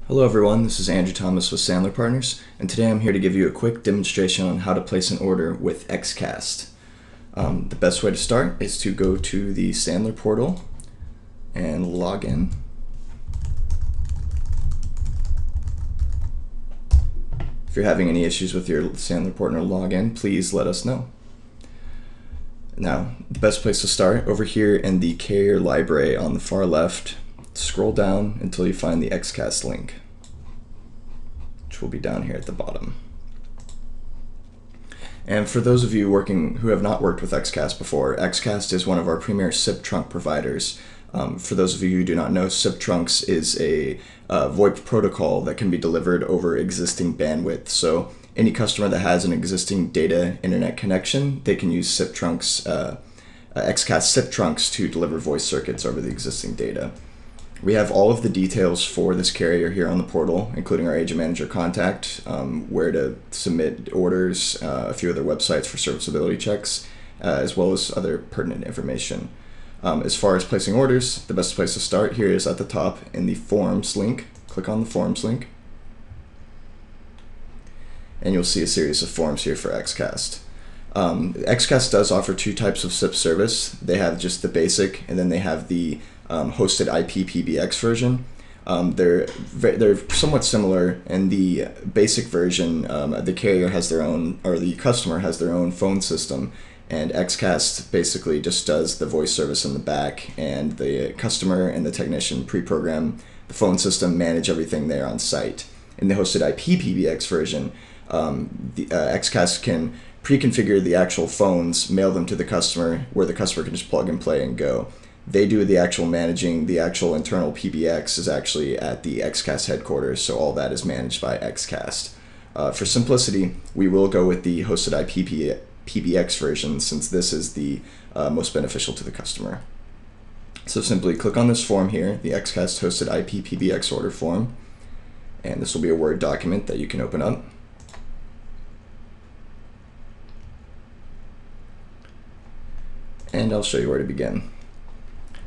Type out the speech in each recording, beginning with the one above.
Hello everyone, this is Andrew Thomas with Sandler Partners, and today I'm here to give you a quick demonstration on how to place an order with Xcast. The best way to start is to go to the Sandler portal and log in. If you're having any issues with your Sandler portal login, please let us know. Now, the best place to start, over here in the carrier library on the far left, scroll down until you find the Xcast link, which will be down here at the bottom. And for those of you who have not worked with Xcast before, Xcast is one of our premier SIP trunk providers. For those of you who do not know, SIP trunks is a VoIP protocol that can be delivered over existing bandwidth. So any customer that has an existing data internet connection, they can use SIP trunks, Xcast SIP trunks to deliver voice circuits over the existing data. We have all of the details for this carrier here on the portal, including our agent manager contact, where to submit orders, a few other websites for serviceability checks, as well as other pertinent information. As far as placing orders, the best place to start here is at the top in the forms link. Click on the forms link, and you'll see a series of forms here for Xcast. Xcast does offer two types of SIP service. They have just the basic, and then they have the hosted IP PBX version. They're somewhat similar. In the basic version, the carrier has their own, or the customer has their own phone system, and Xcast basically just does the voice service in the back, and the customer and the technician pre-program the phone system, manage everything there on site. In the hosted IP PBX version, Xcast can pre-configure the actual phones, mail them to the customer, where the customer can just plug and play and go. They do the actual managing. The actual internal PBX is actually at the Xcast headquarters, so all that is managed by Xcast. For simplicity, we will go with the hosted IP PBX version, since this is the most beneficial to the customer. So simply click on this form here, the Xcast hosted IP PBX order form, and this will be a Word document that you can open up. And I'll show you where to begin.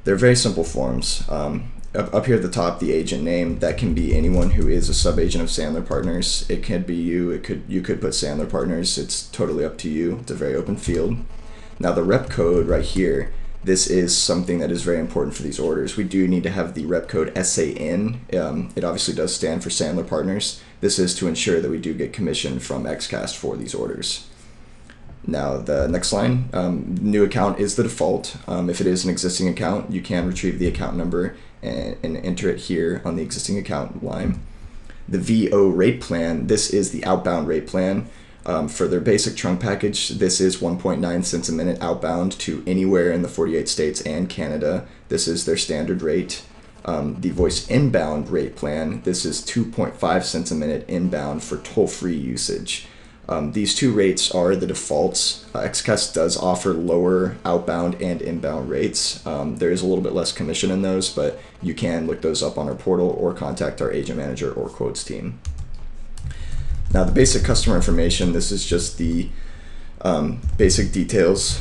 They're very simple forms. Up here at the top, the agent name, that can be anyone who is a sub-agent of Sandler Partners. It could be you, you could put Sandler Partners, it's totally up to you. It's a very open field. Now the rep code right here, this is something that is very important for these orders. We do need to have the rep code SAN. It obviously does stand for Sandler Partners. This is to ensure that we do get commission from Xcast for these orders. Now the next line, new account is the default. If it is an existing account, you can retrieve the account number and enter it here on the existing account line. The VO rate plan, this is the outbound rate plan. For their basic trunk package, this is 1.9 cents a minute outbound to anywhere in the 48 states and Canada. This is their standard rate. The voice inbound rate plan, this is 2.5 cents a minute inbound for toll-free usage. These two rates are the defaults. Xcast does offer lower outbound and inbound rates. There is a little bit less commission in those, but you can look those up on our portal or contact our agent manager or quotes team. Now the basic customer information, this is just the basic details.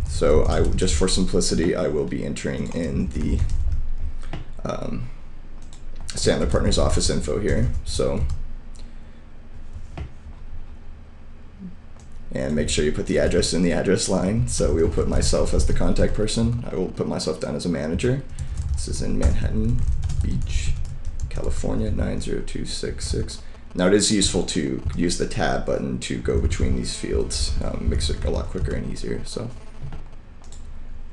So just for simplicity, I will be entering in the Sandler Partners office info here. And make sure you put the address in the address line. So we will put myself as the contact person. I will put myself down as a manager. This is in Manhattan Beach, California, 90266. Now it is useful to use the tab button to go between these fields. Makes it a lot quicker and easier. So,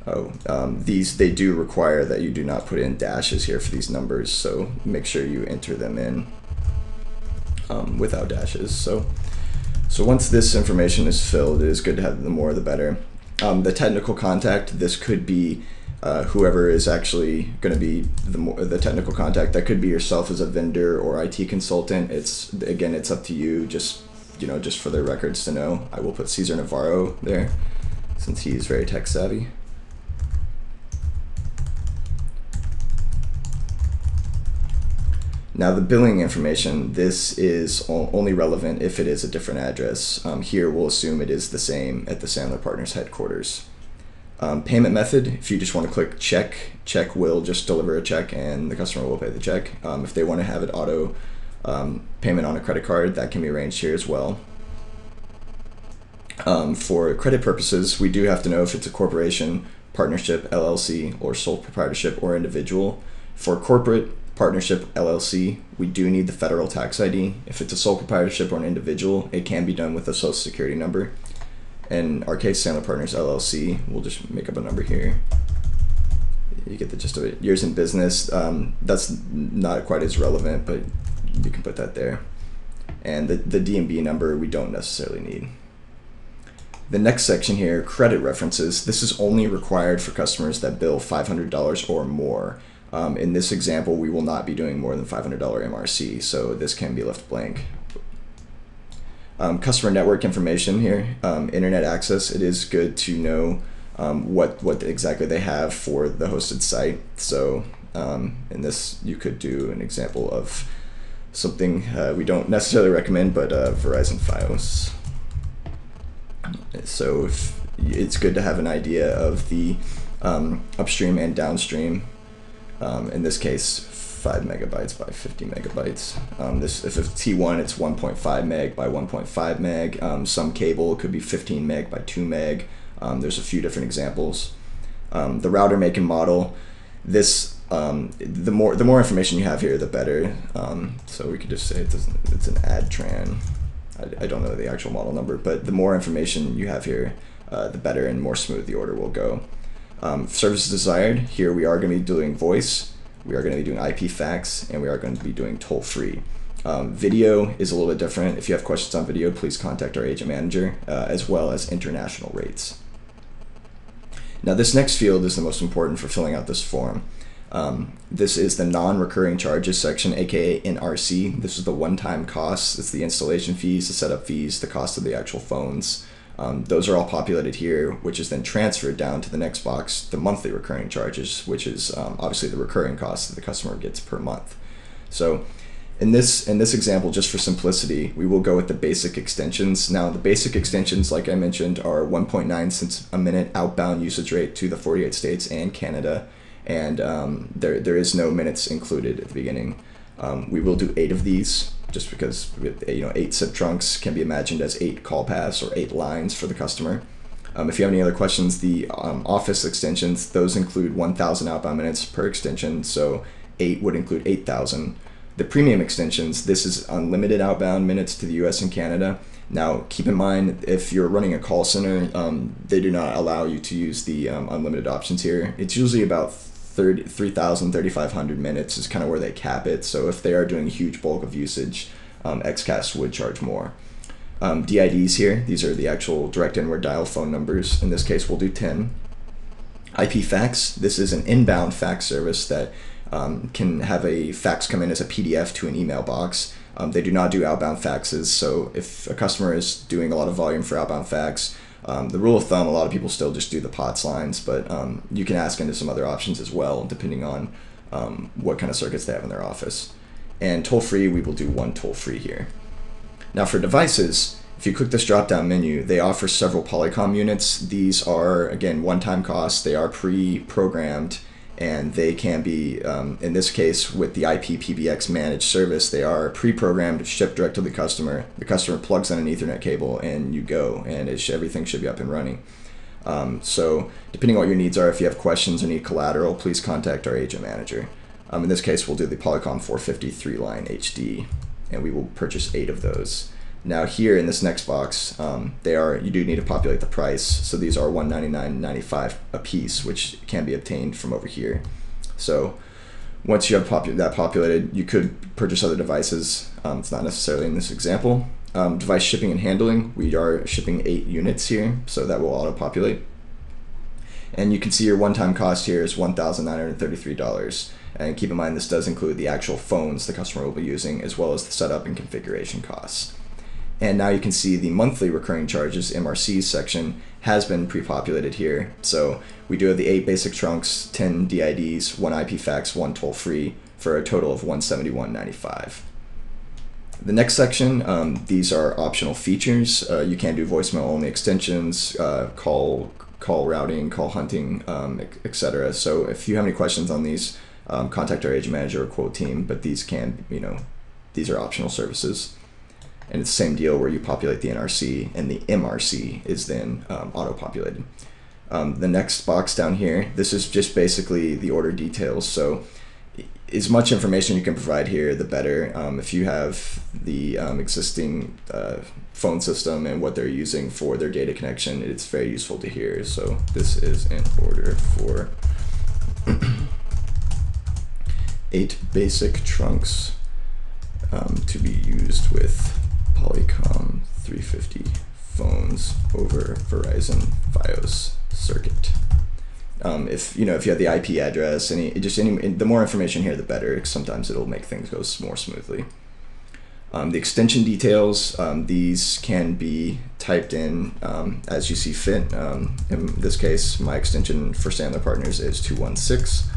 they do require that you do not put in dashes here for these numbers. So make sure you enter them in without dashes. So once this information is filled, it is good to have the more the better. The technical contact, this could be whoever is actually going to be the technical contact. That could be yourself as a vendor or IT consultant. It's up to you. Just for their records to know. I will put Cesar Navarro there, since he's very tech savvy. Now the billing information, this is only relevant if it is a different address. Here we'll assume it is the same at the Sandler Partners headquarters. Payment method, if you just want to click check will just deliver a check and the customer will pay the check. If they want to have it auto payment on a credit card, that can be arranged here as well. For credit purposes, we do have to know if it's a corporation, partnership, LLC, or sole proprietorship or individual. For corporate, partnership, LLC, we do need the federal tax ID. If it's a sole proprietorship or an individual, it can be done with a social security number. In our case, Sandler Partners LLC, we'll just make up a number here. You get the gist of it. Years in business, that's not quite as relevant, but you can put that there. And the DMB number we don't necessarily need. The next section here, credit references. This is only required for customers that bill $500 or more. In this example, we will not be doing more than $500 MRC, so this can be left blank. Customer network information here, internet access. It is good to know what exactly they have for the hosted site. So in this, you could do an example of something we don't necessarily recommend, but Verizon Fios. So it's good to have an idea of the upstream and downstream. In this case, 5 megabytes by 50 megabytes. If it's T1, it's 1.5 meg by 1.5 meg. Some cable could be 15 meg by 2 meg. There's a few different examples. The router make and model. This the more information you have here, the better. So we could just say it's an Adtran. I don't know the actual model number, but the more information you have here, the better and more smooth the order will go. Services desired, here we are going to be doing voice, we are going to be doing IP fax, and we are going to be doing toll-free. Video is a little bit different. If you have questions on video, please contact our agent manager, as well as international rates. Now this next field is the most important for filling out this form. This is the non-recurring charges section, aka NRC. This is the one-time costs. It's the installation fees, the setup fees, the cost of the actual phones. Those are all populated here, which is then transferred down to the next box, the monthly recurring charges, which is obviously the recurring costs that the customer gets per month. So in this example, just for simplicity, we will go with the basic extensions. Now the basic extensions, like I mentioned, are 1.9 cents a minute outbound usage rate to the 48 states and Canada, and there is no minutes included at the beginning. We will do 8 of these, just because 8 SIP trunks can be imagined as 8 call paths or 8 lines for the customer. If you have any other questions, the office extensions, those include 1,000 outbound minutes per extension, so 8 would include 8,000. The premium extensions, this is unlimited outbound minutes to the US and Canada. Now keep in mind, if you're running a call center, they do not allow you to use the unlimited options here. It's usually about 3,000, 3,500 minutes is kind of where they cap it. So if they are doing a huge bulk of usage, Xcast would charge more. DIDs here, these are the actual direct inward dial phone numbers. In this case, we'll do 10. IP fax, this is an inbound fax service that can have a fax come in as a PDF to an email box. They do not do outbound faxes, so if a customer is doing a lot of volume for outbound fax, the rule of thumb, a lot of people still just do the POTS lines, but you can ask into some other options as well, depending on what kind of circuits they have in their office. And toll-free, we will do 1 toll-free here. Now for devices, if you click this drop-down menu, they offer several Polycom units. These are, again, one-time costs. They are pre-programmed, and they can be, in this case, with the IP PBX managed service, they are pre-programmed, shipped direct to the customer. The customer plugs in an Ethernet cable, and you go, and everything should be up and running. So depending on what your needs are, if you have questions or need collateral, please contact our agent manager. In this case, we'll do the Polycom 453 line HD, and we will purchase 8 of those. Now here in this next box, you do need to populate the price. So these are $199.95 a piece, which can be obtained from over here. So once you have that populated, you could purchase other devices. It's not necessarily in this example. Device shipping and handling, we are shipping 8 units here, so that will auto-populate. And you can see your one-time cost here is $1,933. And keep in mind, this does include the actual phones the customer will be using, as well as the setup and configuration costs. And now you can see the monthly recurring charges MRC section has been pre-populated here. So we do have the 8 basic trunks, 10 DIDs, 1 IP fax, 1 toll-free, for a total of $171.95. The next section, these are optional features. You can do voicemail only extensions, call call routing, call hunting, etc. So if you have any questions on these, contact our agent manager or quote team, but these can, these are optional services. And it's the same deal where you populate the NRC and the MRC is then auto-populated. The next box down here, this is just basically the order details. So as much information you can provide here, the better. If you have the existing phone system and what they're using for their data connection, it's very useful to hear. So this is an order for 8 basic trunks to be used with Polycom 350 phones over Verizon Fios circuit. If you have the IP address, the more information here, the better. Sometimes it'll make things go more smoothly. The extension details, these can be typed in as you see fit. In this case, my extension for Sandler Partners is 216.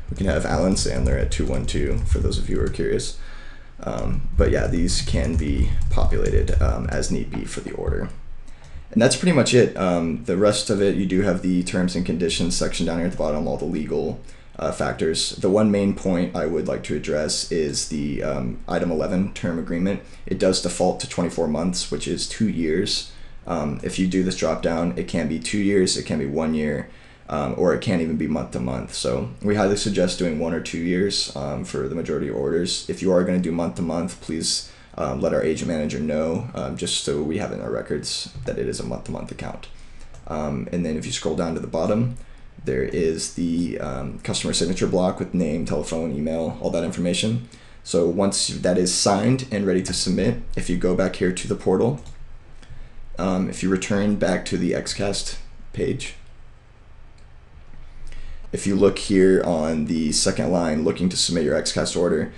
We can have Alan Sandler at 212 for those of you who are curious. But yeah, these can be populated as need be for the order. And that's pretty much it. The rest of it, you do have the terms and conditions section down here at the bottom, all the legal factors. The one main point I would like to address is the item 11 term agreement. It does default to 24 months, which is 2 years. If you do this drop down, it can be 2 years, it can be 1 year, or it can't even be month to month. So we highly suggest doing 1 or 2 years for the majority of orders. If you are going to do month to month, please let our agent manager know, just so we have in our records that it is a month-to-month account. And then if you scroll down to the bottom, there is the customer signature block with name, telephone, email, all that information. So once that is signed and ready to submit, if you go back here to the portal, if you return back to the Xcast page, if you look here on the second line, looking to submit your Xcast order,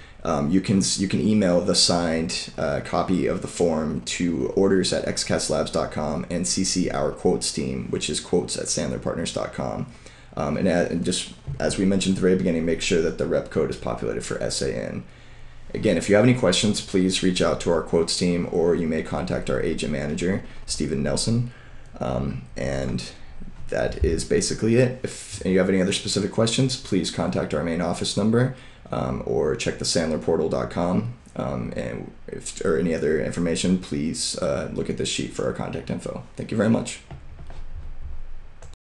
you can email the signed copy of the form to orders@xcastlabs.com and CC our quotes team, which is quotes@sandlerpartners.com. And just as we mentioned at the very beginning, make sure that the rep code is populated for SAN. Again, if you have any questions, please reach out to our quotes team, or you may contact our agent manager, Stephen Nelson. And that is basically it. If you have any other specific questions, please contact our main office number, or check the sandlerportal.com. And or any other information, please look at this sheet for our contact info. Thank you very much.